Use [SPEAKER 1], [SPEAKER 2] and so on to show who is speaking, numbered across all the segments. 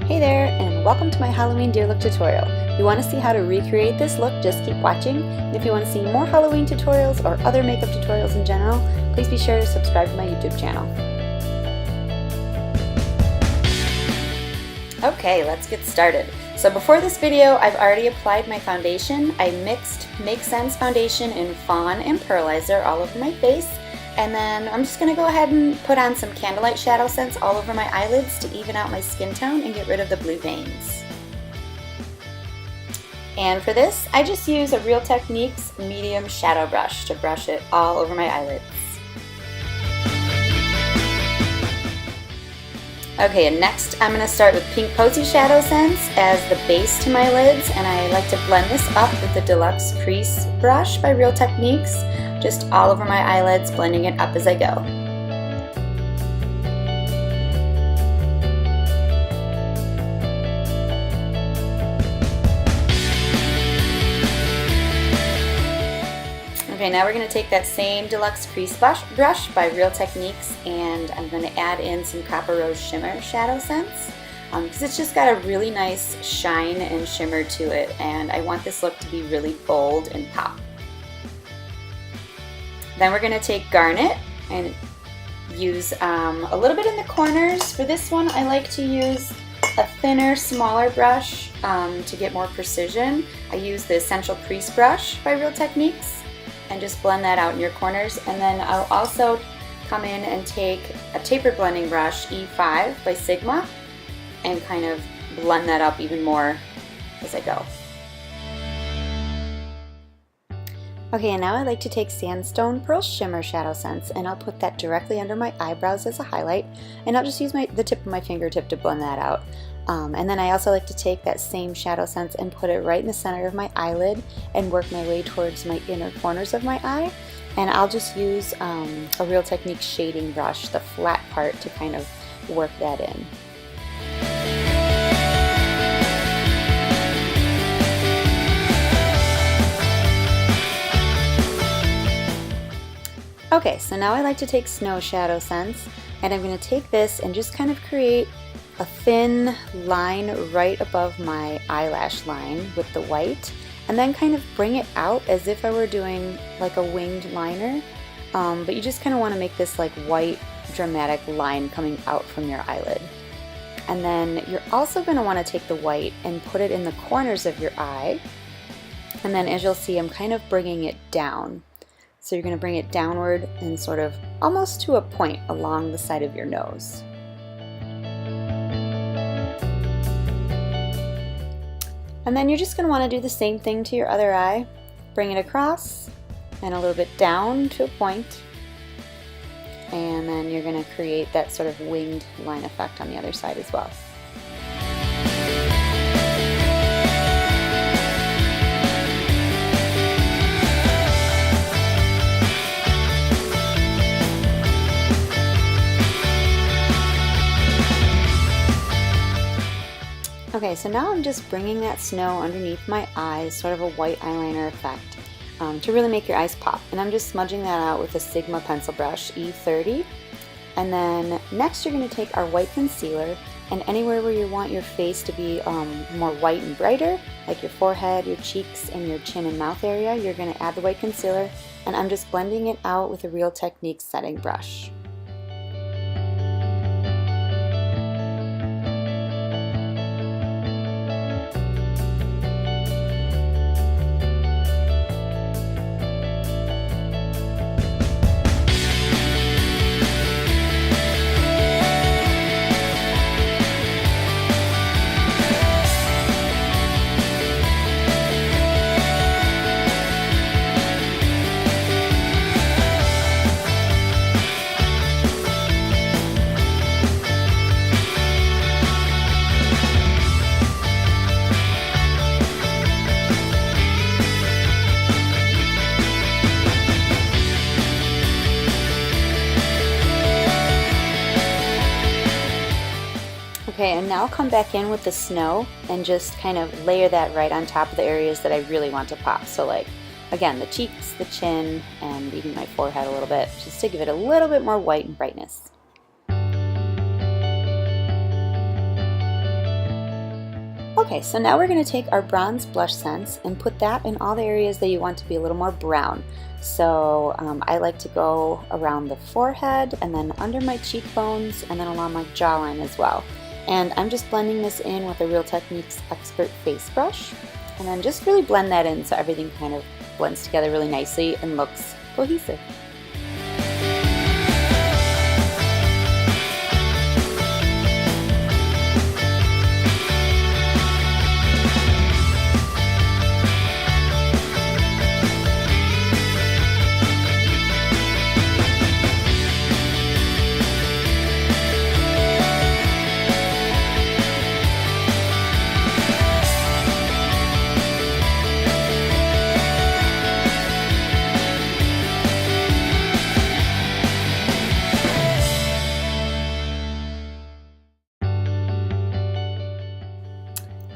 [SPEAKER 1] Hey there, and welcome to my Halloween deer look tutorial. If you want to see how to recreate this look, just keep watching. And if you want to see more Halloween tutorials or other makeup tutorials in general, please be sure to subscribe to my YouTube channel. Okay, let's get started. So before this video, I've already applied my foundation. I mixed MakeSense foundation in Fawn and Pearlizer all over my face. And then I'm just going to go ahead and put on some Candlelight ShadowSense all over my eyelids to even out my skin tone and get rid of the blue veins. And for this, I just use a Real Techniques medium shadow brush to brush it all over my eyelids. Okay, and next I'm going to start with Pink Posy ShadowSense as the base to my lids, and I like to blend this up with the Deluxe Crease brush by Real Techniques, just all over my eyelids, blending it up as I go. Okay, now we're going to take that same Deluxe Crease brush by Real Techniques, and I'm going to add in some Copper Rose Shimmer ShadowSense because it's just got a really nice shine and shimmer to it, and I want this look to be really bold and pop. Then we're going to take Garnet and use a little bit in the corners. For this one, I like to use a thinner, smaller brush to get more precision. I use the Essential Crease brush by Real Techniques and just blend that out in your corners. And then I'll also come in and take a tapered blending brush, E5 by Sigma, and kind of blend that up even more as I go. Okay, and now I like to take Sandstone Pearl Shimmer ShadowSense, and I'll put that directly under my eyebrows as a highlight, and I'll just use the tip of my fingertip to blend that out. And then I also like to take that same ShadowSense and put it right in the center of my eyelid and work my way towards my inner corners of my eye. And I'll just use a Real Techniques shading brush, the flat part, to kind of work that in. Okay, so now I like to take Snow ShadowSense, and I'm going to take this and just kind of create a thin line right above my eyelash line with the white, and then kind of bring it out as if I were doing like a winged liner, but you just kind of want to make this like white dramatic line coming out from your eyelid. And then you're also going to want to take the white and put it in the corners of your eye, and then as you'll see, I'm kind of bringing it down. So you're going to bring it downward and sort of almost to a point along the side of your nose. And then you're just going to want to do the same thing to your other eye. Bring it across and a little bit down to a point. And then you're going to create that sort of winged line effect on the other side as well. Okay, so now I'm just bringing that snow underneath my eyes, sort of a white eyeliner effect, to really make your eyes pop. And I'm just smudging that out with a Sigma pencil brush, E30. And then next you're going to take our white concealer, and anywhere where you want your face to be more white and brighter, like your forehead, your cheeks, and your chin and mouth area, you're going to add the white concealer, and I'm just blending it out with a Real Techniques setting brush. Okay, and now I'll come back in with the snow and just kind of layer that right on top of the areas that I really want to pop. So like, again, the cheeks, the chin, and even my forehead a little bit, just to give it a little bit more white and brightness. Okay, so now we're going to take our bronze BlushSense and put that in all the areas that you want to be a little more brown. So I like to go around the forehead and then under my cheekbones and then along my jawline as well. And I'm just blending this in with a Real Techniques Expert Face Brush. And then just really blend that in so everything kind of blends together really nicely and looks cohesive.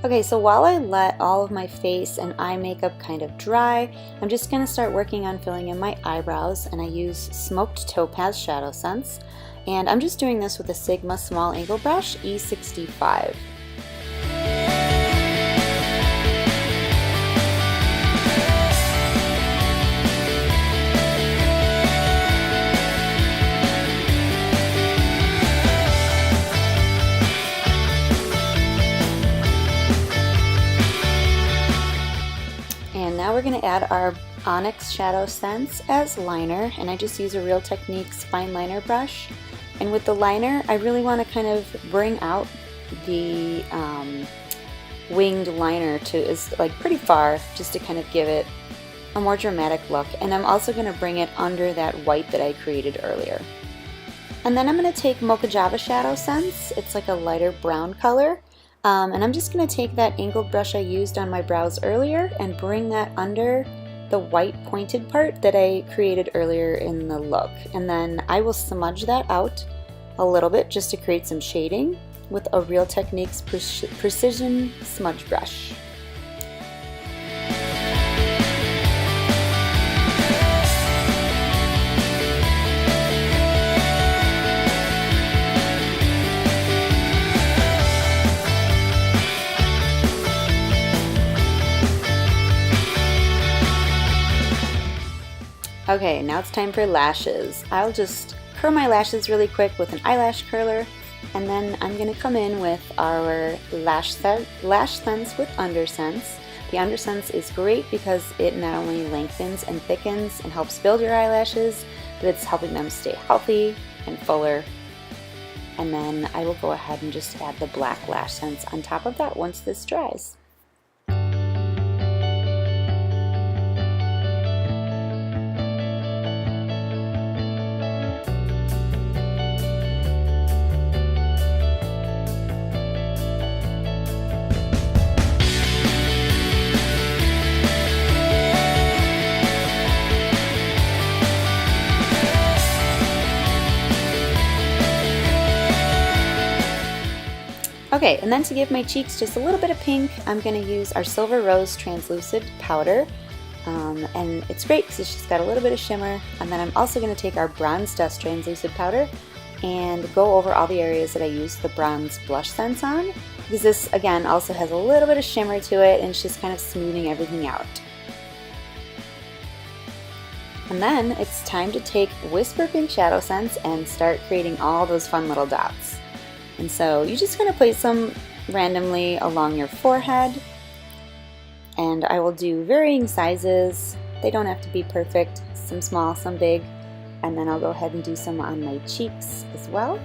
[SPEAKER 1] Okay, so while I let all of my face and eye makeup kind of dry, I'm just going to start working on filling in my eyebrows, and I use Smoked Topaz ShadowSense, and I'm just doing this with a Sigma Small Angle Brush E65. Now we're going to add our Onyx ShadowSense as liner, and I just use a Real Techniques fine liner brush. And with the liner, I really want to kind of bring out the winged liner to like pretty far, just to kind of give it a more dramatic look. And I'm also going to bring it under that white that I created earlier. And then I'm going to take Mocha ShadowSense. It's like a lighter brown color. And I'm just going to take that angled brush I used on my brows earlier and bring that under the white pointed part that I created earlier in the look. And then I will smudge that out a little bit just to create some shading with a Real Techniques Precision Smudge Brush. Okay, now it's time for lashes. I'll just curl my lashes really quick with an eyelash curler, and then I'm going to come in with our Lash Sense with Undersense. The Undersense is great because it not only lengthens and thickens and helps build your eyelashes, but it's helping them stay healthy and fuller. And then I will go ahead and just add the black Lash Sense on top of that once this dries. Okay, and then to give my cheeks just a little bit of pink, I'm going to use our Silver Rose Translucid powder. And it's great because it's just got a little bit of shimmer. And then I'm also going to take our Bronze Dust Translucid powder and go over all the areas that I used the Bronze BlushSense on. Because this, again, also has a little bit of shimmer to it, and it's just kind of smoothing everything out. And then it's time to take Whisper Pink ShadowSense and start creating all those fun little dots. And so you just kind of place them randomly along your forehead, and I will do varying sizes. They don't have to be perfect, some small, some big, and then I'll go ahead and do some on my cheeks as well.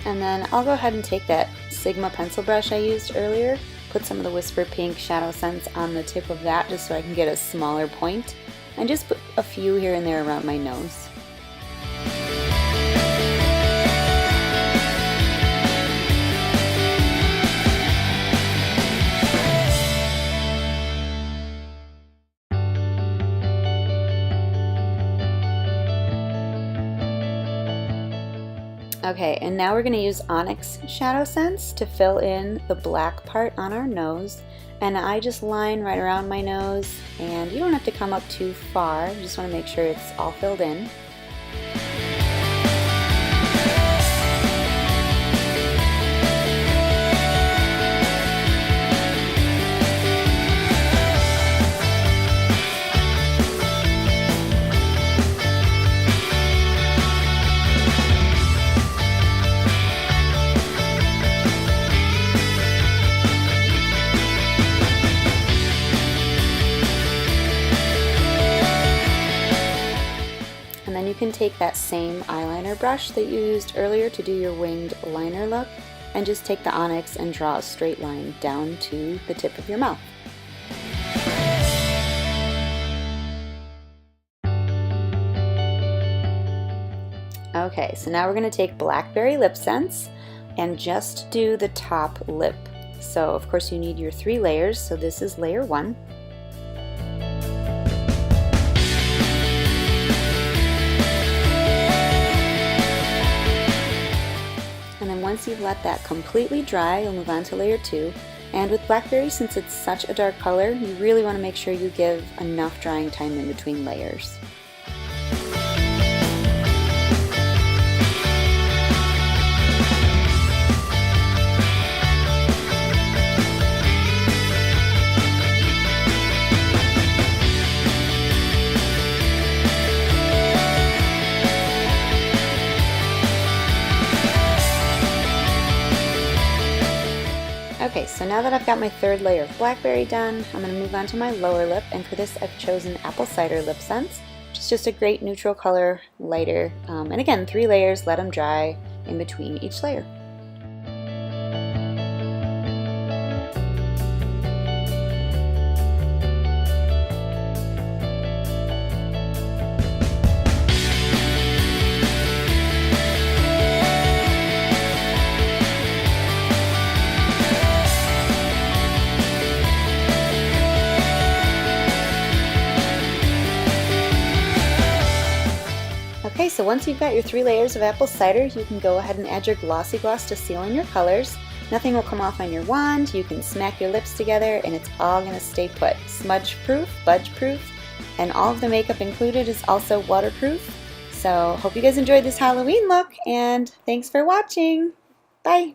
[SPEAKER 1] And then I'll go ahead and take that Sigma pencil brush I used earlier, put some of the Whisper Pink ShadowSense on the tip of that just so I can get a smaller point, and just put a few here and there around my nose. Okay, and now we're going to use Onyx ShadowSense to fill in the black part on our nose. And I just line right around my nose, and you don't have to come up too far, you just want to make sure it's all filled in. And then you can take that same eyeliner brush that you used earlier to do your winged liner look and just take the Onyx and draw a straight line down to the tip of your mouth. Okay, so now we're going to take Blackberry LipSense and just do the top lip. So of course you need your 3 layers, so this is layer 1. And then once you've let that completely dry, you'll move on to layer 2. And with Blackberry, since it's such a dark color, you really want to make sure you give enough drying time in between layers. Okay, so now that I've got my 3rd layer of Blackberry done, I'm going to move on to my lower lip, and for this I've chosen Apple Cider LipSense, which is just a great neutral color, lighter, and again 3 layers, let them dry in between each layer. Okay, so once you've got your 3 layers of apple cider, you can go ahead and add your Glossy Gloss to seal in your colors. Nothing will come off on your wand, you can smack your lips together, and it's all going to stay put. Smudge-proof, budge-proof, and all of the makeup included is also waterproof. So hope you guys enjoyed this Halloween look, and thanks for watching! Bye!